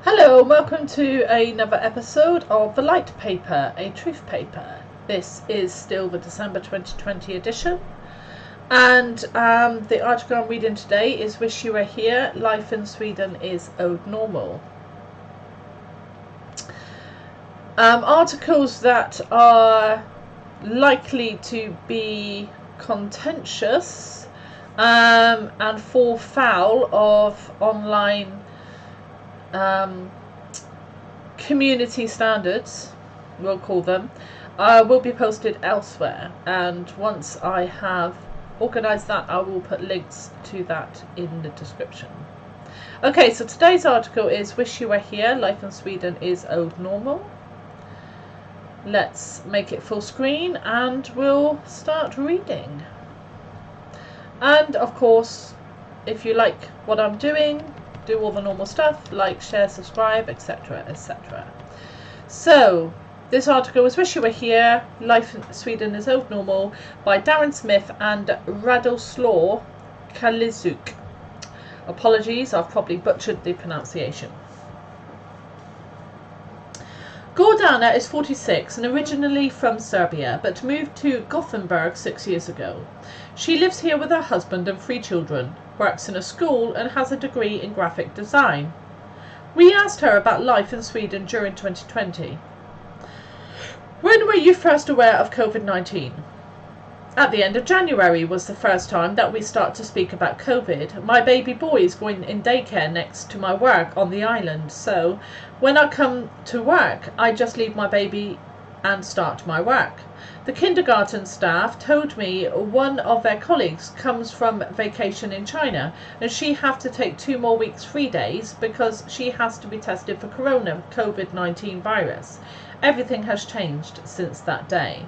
Hello and welcome to another episode of The Light Paper, a truth paper. This is still the December 2020 edition, and the article I'm reading today is Wish You Were Here, Life in Sweden is Old Normal. Articles that are likely to be contentious and fall foul of online community standards, we'll call them, will be posted elsewhere, and once I have organised that I will put links to that in the description. Okay, so today's article is Wish You Were Here, Life in Sweden is Old Normal. Let's make it full screen and we'll start reading. And of course, if you like what I'm doing, do all the normal stuff, like, share, subscribe, etc, etc. So, this article is Wish You Were Here, Life in Sweden is Old Normal by Darren Smith and Radoslaw Kalizuk. Apologies, I've probably butchered the pronunciation. Gordana is 46 and originally from Serbia, but moved to Gothenburg 6 years ago. She lives here with her husband and 3 children, works in a school and has a degree in graphic design. We asked her about life in Sweden during 2020. When were you first aware of COVID-19? At the end of January was the first time that we start to speak about COVID. My baby boy is going in daycare next to my work on the island, so when I come to work, I just leave my baby and start my work. The kindergarten staff told me one of their colleagues comes from vacation in China and she have to take 2 more weeks, 3 days, because she has to be tested for COVID-19 virus. Everything has changed since that day.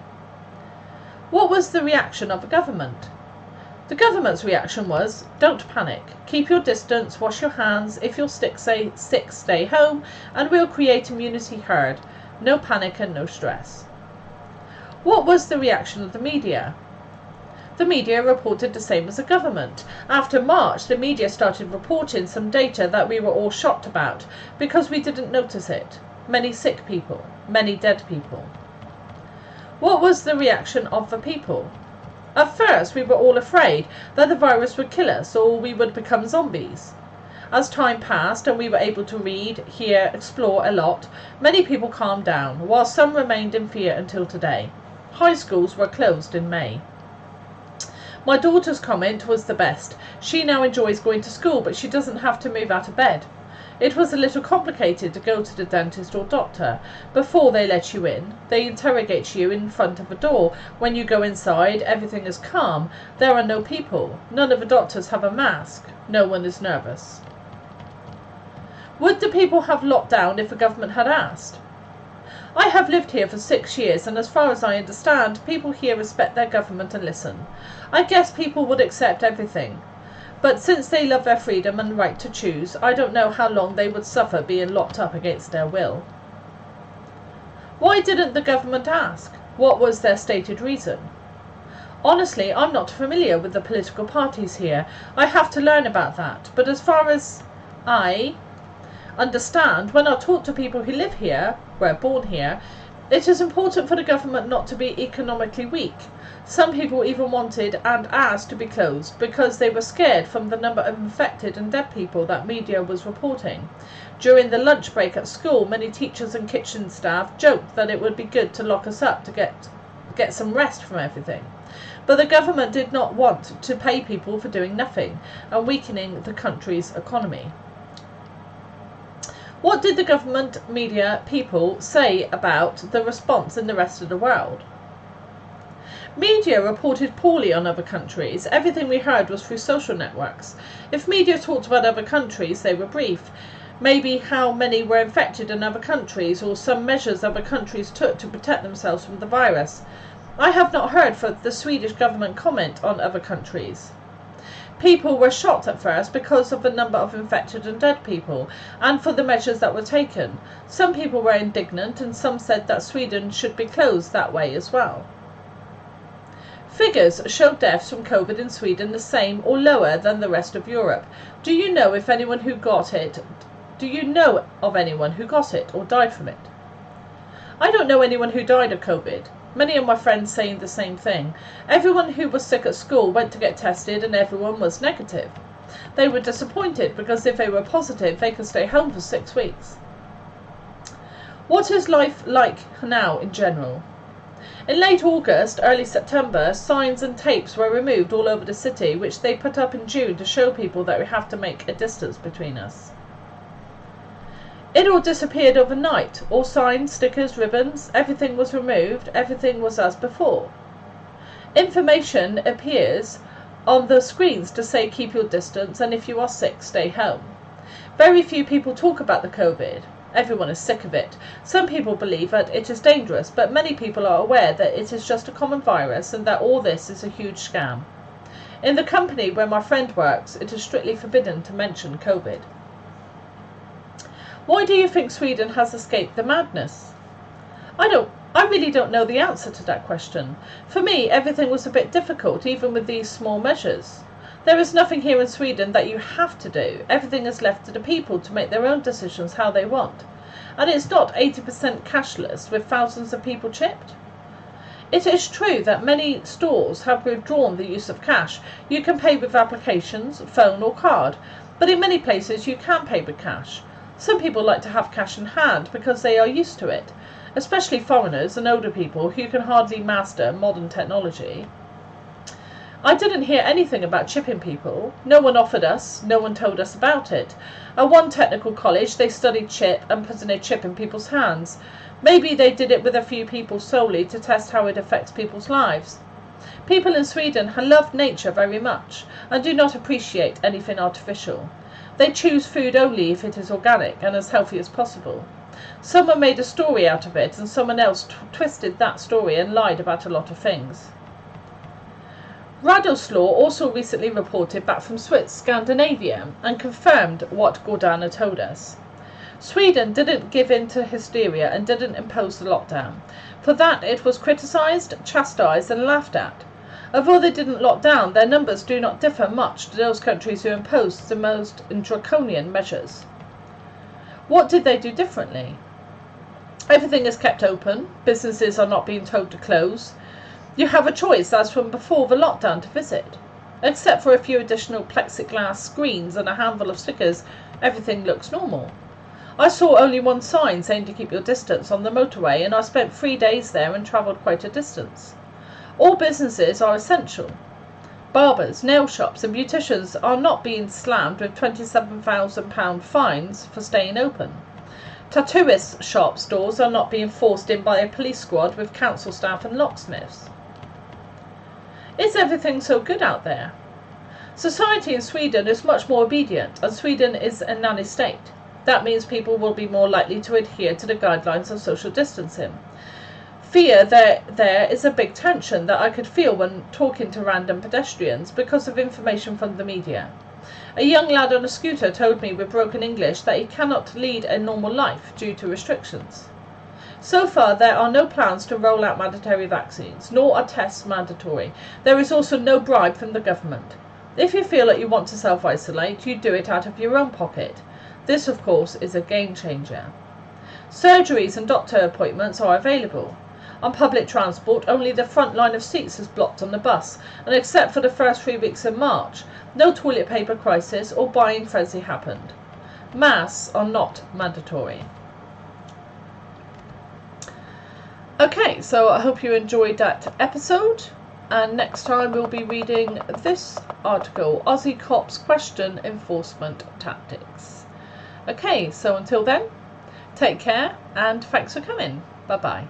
What was the reaction of the government? The government's reaction was, don't panic, keep your distance, wash your hands, if you're sick, stay home, and we'll create immunity herd. No panic and no stress. What was the reaction of the media? The media reported the same as the government. After March, the media started reporting some data that we were all shocked about, because we didn't notice it. Many sick people, many dead people. What was the reaction of the people? At first, we were all afraid that the virus would kill us or we would become zombies. As time passed and we were able to read, hear, explore a lot, many people calmed down, while some remained in fear until today. High schools were closed in May. My daughter's comment was the best. She now enjoys going to school, but she doesn't have to move out of bed. It was a little complicated to go to the dentist or doctor. Before they let you in, they interrogate you in front of a door. When you go inside, everything is calm. There are no people. None of the doctors have a mask. No one is nervous. Would the people have locked down if the government had asked? I have lived here for 6 years, and as far as I understand, people here respect their government and listen. I guess people would accept everything. But since they love their freedom and right to choose, I don't know how long they would suffer being locked up against their will. Why didn't the government ask? What was their stated reason? Honestly, I'm not familiar with the political parties here. I have to learn about that. But as far as I understand, when I talk to people who live here, were born here, it is important for the government not to be economically weak. Some people even wanted and asked to be closed because they were scared from the number of infected and dead people that media was reporting. During the lunch break at school, many teachers and kitchen staff joked that it would be good to lock us up to get some rest from everything. But the government did not want to pay people for doing nothing and weakening the country's economy. What did the government, media, people say about the response in the rest of the world? Media reported poorly on other countries. Everything we heard was through social networks. If media talked about other countries, they were brief. Maybe how many were infected in other countries, or some measures other countries took to protect themselves from the virus. I have not heard for the Swedish government comment on other countries. People were shocked at first because of the number of infected and dead people, and for the measures that were taken. Some people were indignant, and some said that Sweden should be closed that way as well. Figures show deaths from COVID in Sweden the same or lower than the rest of Europe. Do you know if anyone who got it Do you know of anyone who got it or died from it? I don't know anyone who died of COVID. Many of my friends saying the same thing. Everyone who was sick at school went to get tested and everyone was negative. They were disappointed because if they were positive, they could stay home for 6 weeks. What is life like now in general? In late August, early September, signs and tapes were removed all over the city, which they put up in June to show people that we have to make a distance between us. It all disappeared overnight. All signs, stickers, ribbons, everything was removed. Everything was as before. Information appears on the screens to say keep your distance and if you are sick, stay home. Very few people talk about the COVID. Everyone is sick of it. Some people believe that it is dangerous, but many people are aware that it is just a common virus and that all this is a huge scam. In the company where my friend works, it is strictly forbidden to mention COVID. Why do you think Sweden has escaped the madness? I really don't know the answer to that question. For me, everything was a bit difficult, even with these small measures. There is nothing here in Sweden that you have to do. Everything is left to the people to make their own decisions how they want. And it's not 80% cashless with thousands of people chipped. It is true that many stores have withdrawn the use of cash. You can pay with applications, phone or card, but in many places you can pay with cash. Some people like to have cash in hand because they are used to it, especially foreigners and older people who can hardly master modern technology. I didn't hear anything about chipping people. No one offered us, no one told us about it. At one technical college they studied chip and putting a chip in people's hands. Maybe they did it with a few people solely to test how it affects people's lives. People in Sweden love nature very much and do not appreciate anything artificial. They choose food only if it is organic and as healthy as possible. Someone made a story out of it and someone else twisted that story and lied about a lot of things. Radoslaw also recently reported back from Scandinavia and confirmed what Gordana told us. Sweden didn't give in to hysteria and didn't impose the lockdown. For that it was criticised, chastised and laughed at. Although they didn't lock down, their numbers do not differ much to those countries who imposed the most draconian measures. What did they do differently? Everything is kept open. Businesses are not being told to close. You have a choice as from before the lockdown to visit. Except for a few additional plexiglass screens and a handful of stickers, everything looks normal. I saw only one sign saying to keep your distance on the motorway, and I spent 3 days there and travelled quite a distance. All businesses are essential. Barbers, nail shops and beauticians are not being slammed with £27,000 fines for staying open. Tattooist shop stores are not being forced in by a police squad with council staff and locksmiths. Is everything so good out there? Society in Sweden is much more obedient, and Sweden is a nanny state. That means people will be more likely to adhere to the guidelines of social distancing. Fear there is a big tension that I could feel when talking to random pedestrians because of information from the media. A young lad on a scooter told me with broken English that he cannot lead a normal life due to restrictions. So far there are no plans to roll out mandatory vaccines, nor are tests mandatory. There is also no bribe from the government. If you feel that you want to self-isolate, you do it out of your own pocket. This, of course, is a game changer. Surgeries and doctor appointments are available. On public transport, only the front line of seats is blocked on the bus, and except for the first 3 weeks in March, no toilet paper crisis or buying frenzy happened. Masks are not mandatory. Okay, so I hope you enjoyed that episode, and next time we'll be reading this article, Aussie Cops Question Enforcement Tactics. Okay, so until then, take care and thanks for coming. Bye bye.